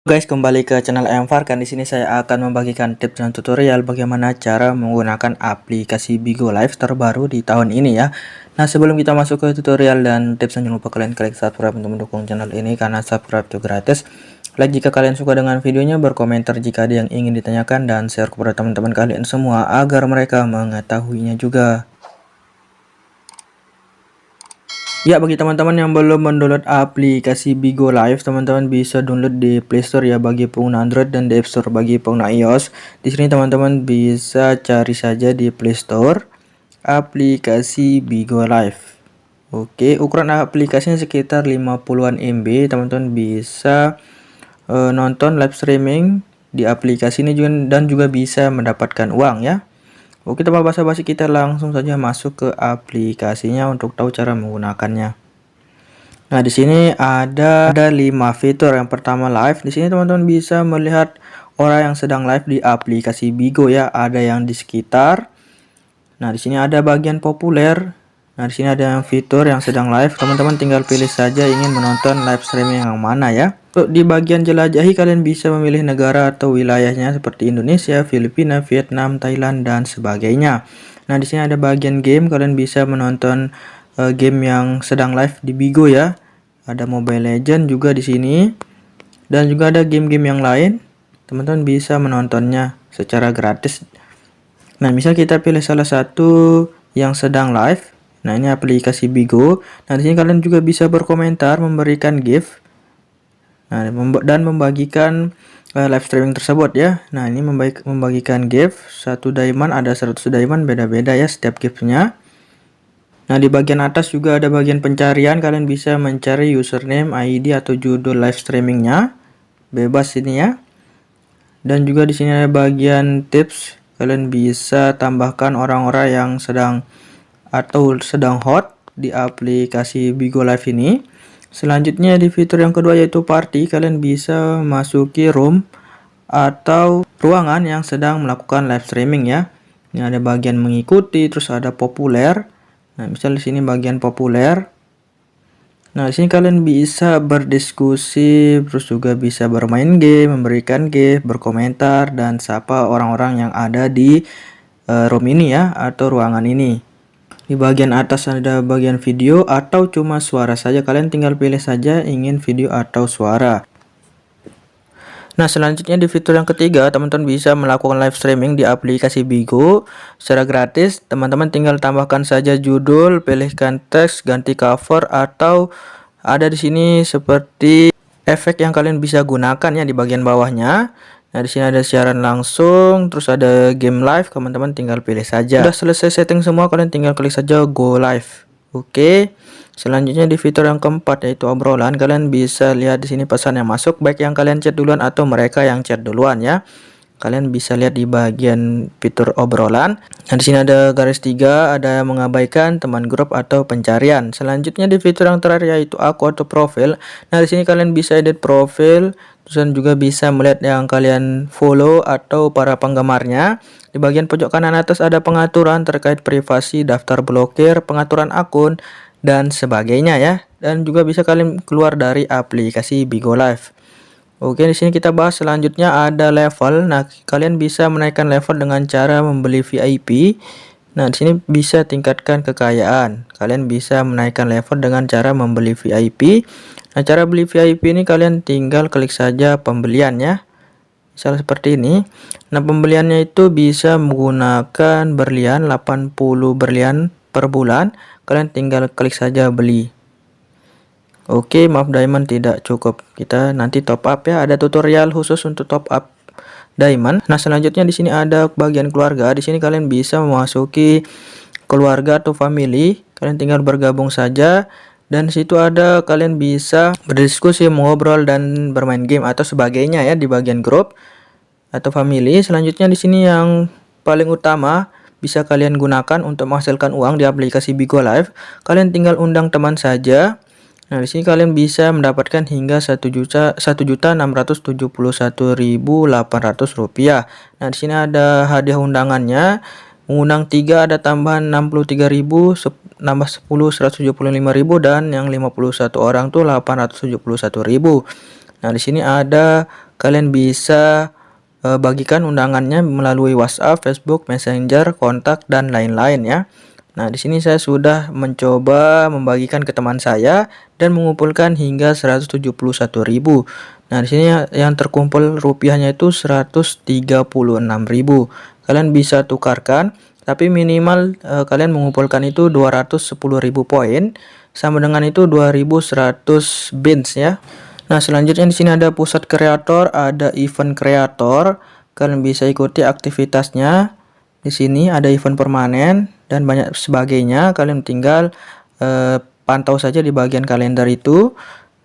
Guys, kembali ke channel Emfarkan. Di sini saya akan membagikan tips dan tutorial bagaimana cara menggunakan aplikasi Bigo Live terbaru di tahun ini ya. Nah, sebelum kita masuk ke tutorial dan tips, jangan lupa kalian klik subscribe untuk mendukung channel ini karena subscribe itu gratis. Like jika kalian suka dengan videonya, berkomentar jika ada yang ingin ditanyakan, dan share kepada teman-teman kalian semua agar mereka mengetahuinya juga. Ya, bagi teman-teman yang belum mendownload aplikasi Bigo Live, teman-teman bisa download di Play Store ya bagi pengguna Android, dan di App Store bagi pengguna iOS. Di sini teman-teman bisa cari saja di Play Store aplikasi Bigo Live. Oke, ukuran aplikasinya sekitar 50-an MB. Teman-teman bisa nonton live streaming di aplikasi ini juga, dan juga bisa mendapatkan uang ya. Oke, tanpa basa-basi kita langsung saja masuk ke aplikasinya untuk tahu cara menggunakannya. Nah, di sini ada 5 fitur. Yang pertama, live. Di sini teman-teman bisa melihat orang yang sedang live di aplikasi Bigo ya. Ada yang di sekitar. Nah, di sini ada bagian populer. Nah, di sini ada yang fitur yang sedang live. Teman-teman tinggal pilih saja ingin menonton live streaming yang mana ya. Di bagian jelajahi, kalian bisa memilih negara atau wilayahnya seperti Indonesia, Filipina, Vietnam, Thailand, dan sebagainya. Nah, di sini ada bagian game. Kalian bisa menonton game yang sedang live di Bigo ya. Ada Mobile Legends juga di sini. Dan juga ada game-game yang lain. Teman-teman bisa menontonnya secara gratis. Nah, misal kita pilih salah satu yang sedang live. Nah, ini aplikasi Bigo. Nah, di sini kalian juga bisa berkomentar, memberikan gift. Nah, dan membagikan live streaming tersebut ya. Nah, ini membagikan gift 1 diamond, ada 100 diamond, beda-beda ya setiap giftnya. Nah, di bagian atas juga ada bagian pencarian. Kalian bisa mencari username, ID, atau judul live streamingnya. Bebas ini ya. Dan juga di sini ada bagian tips. Kalian bisa tambahkan orang-orang yang sedang hot di aplikasi Bigo Live ini. Selanjutnya di fitur yang kedua yaitu party. Kalian bisa masuki room atau ruangan yang sedang melakukan live streaming ya. Ini ada bagian mengikuti, terus ada populer. Nah, misal di sini bagian populer. Nah, di sini kalian bisa berdiskusi, terus juga bisa bermain game, memberikan gift, berkomentar, dan sapa orang-orang yang ada di room ini ya, atau ruangan ini. Di bagian atas ada bagian video atau cuma suara saja. Kalian tinggal pilih saja ingin video atau suara. Nah, selanjutnya di fitur yang ketiga, teman-teman bisa melakukan live streaming di aplikasi Bigo secara gratis. Teman-teman tinggal tambahkan saja judul, pilihkan teks, ganti cover, atau ada di sini seperti efek yang kalian bisa gunakan ya di bagian bawahnya. Nah, di sini ada siaran langsung, terus ada game live. Teman-teman tinggal pilih saja. Sudah selesai setting semua, kalian tinggal klik saja go live. Oke. Selanjutnya di fitur yang keempat yaitu obrolan. Kalian bisa lihat di sini pesan yang masuk, baik yang kalian chat duluan atau mereka yang chat duluan ya. Kalian bisa lihat di bagian fitur obrolan. Nah, di sini ada garis 3, ada mengabaikan, teman grup, atau pencarian. Selanjutnya di fitur yang terakhir yaitu aku atau profil. Nah, di sini kalian bisa edit profil, dan juga bisa melihat yang kalian follow atau para penggemarnya. Di bagian pojok kanan atas ada pengaturan terkait privasi, daftar blokir, pengaturan akun, dan sebagainya ya. Dan juga bisa kalian keluar dari aplikasi Bigo Live. Oke, di sini kita bahas selanjutnya ada level. Nah, kalian bisa menaikkan level dengan cara membeli VIP. Nah, di sini bisa tingkatkan kekayaan. Kalian bisa menaikkan level dengan cara membeli VIP. Nah, cara beli VIP ini kalian tinggal klik saja pembelian ya. Misal seperti ini. Nah, pembeliannya itu bisa menggunakan berlian, 80 berlian per bulan. Kalian tinggal klik saja beli. Oke, maaf diamond tidak cukup. Kita nanti top up ya. Ada tutorial khusus untuk top up diamond. Nah, selanjutnya di sini ada bagian keluarga. Di sini kalian bisa memasuki keluarga atau family. Kalian tinggal bergabung saja. Dan situ ada kalian bisa berdiskusi, mengobrol, dan bermain game atau sebagainya ya di bagian grup atau family. Selanjutnya di sini yang paling utama bisa kalian gunakan untuk menghasilkan uang di aplikasi Bigo Live. Kalian tinggal undang teman saja. Nah, di sini kalian bisa mendapatkan hingga 1.671.800 rupiah. Nah, di sini ada hadiah undangannya. Mengundang 3 ada tambahan 63.000, nambah 10 175.000, dan yang 51 orang tuh 871.000. Nah, di sini ada kalian bisa bagikan undangannya melalui WhatsApp, Facebook, Messenger, kontak dan lain-lain ya. Nah, di sini saya sudah mencoba membagikan ke teman saya dan mengumpulkan hingga 171.000. Nah, di sini yang terkumpul rupiahnya itu 136.000. Kalian bisa tukarkan, tapi minimal kalian mengumpulkan itu 210.000 poin, sama dengan itu 2100 bins ya. Nah, selanjutnya di sini ada pusat kreator, ada event kreator. Kalian bisa ikuti aktivitasnya. Di sini ada event permanen dan banyak sebagainya. Kalian tinggal pantau saja di bagian kalender itu.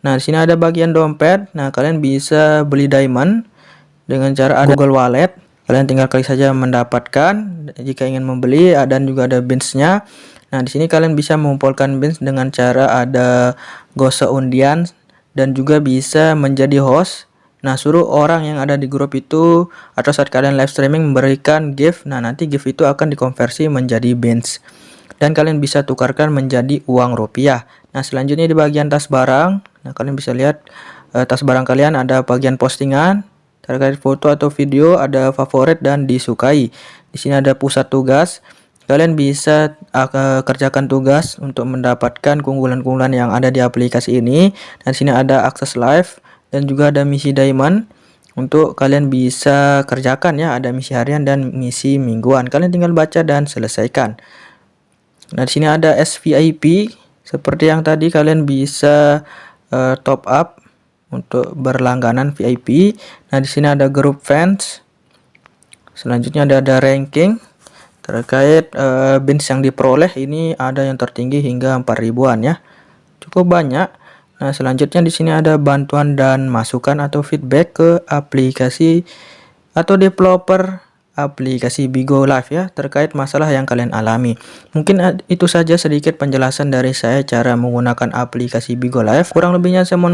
Nah, di sini ada bagian dompet. Nah, kalian bisa beli diamond dengan cara ada Google Wallet. Kalian tinggal klik saja mendapatkan jika ingin membeli, dan juga ada bins-nya. Nah, di sini kalian bisa mengumpulkan bins dengan cara ada gosok undian dan juga bisa menjadi host. Nah, suruh orang yang ada di grup itu atau saat kalian live streaming memberikan gift. Nah, nanti gift itu akan dikonversi menjadi bins dan kalian bisa tukarkan menjadi uang rupiah. Nah, selanjutnya di bagian tas barang. Nah, kalian bisa lihat tas barang kalian ada bagian postingan terkait foto atau video, ada favorit dan disukai. Di sini ada pusat tugas. Kalian bisa kerjakan tugas untuk mendapatkan keunggulan-keunggulan yang ada di aplikasi ini. Dan di sini ada akses live dan juga ada misi diamond untuk kalian bisa kerjakan ya. Ada misi harian dan misi mingguan. Kalian tinggal baca dan selesaikan. Nah, di sini ada SVIP. Seperti yang tadi, kalian bisa top up untuk berlangganan VIP. Nah, di sini ada grup fans. Selanjutnya ada ranking terkait bins yang diperoleh. Ini ada yang tertinggi hingga 4.000-an ya. Cukup banyak. Nah, selanjutnya di sini ada bantuan dan masukan atau feedback ke aplikasi atau developer aplikasi Bigo Live ya, terkait masalah yang kalian alami. Mungkin itu saja sedikit penjelasan dari saya cara menggunakan aplikasi Bigo Live. Kurang lebihnya saya mohon maaf.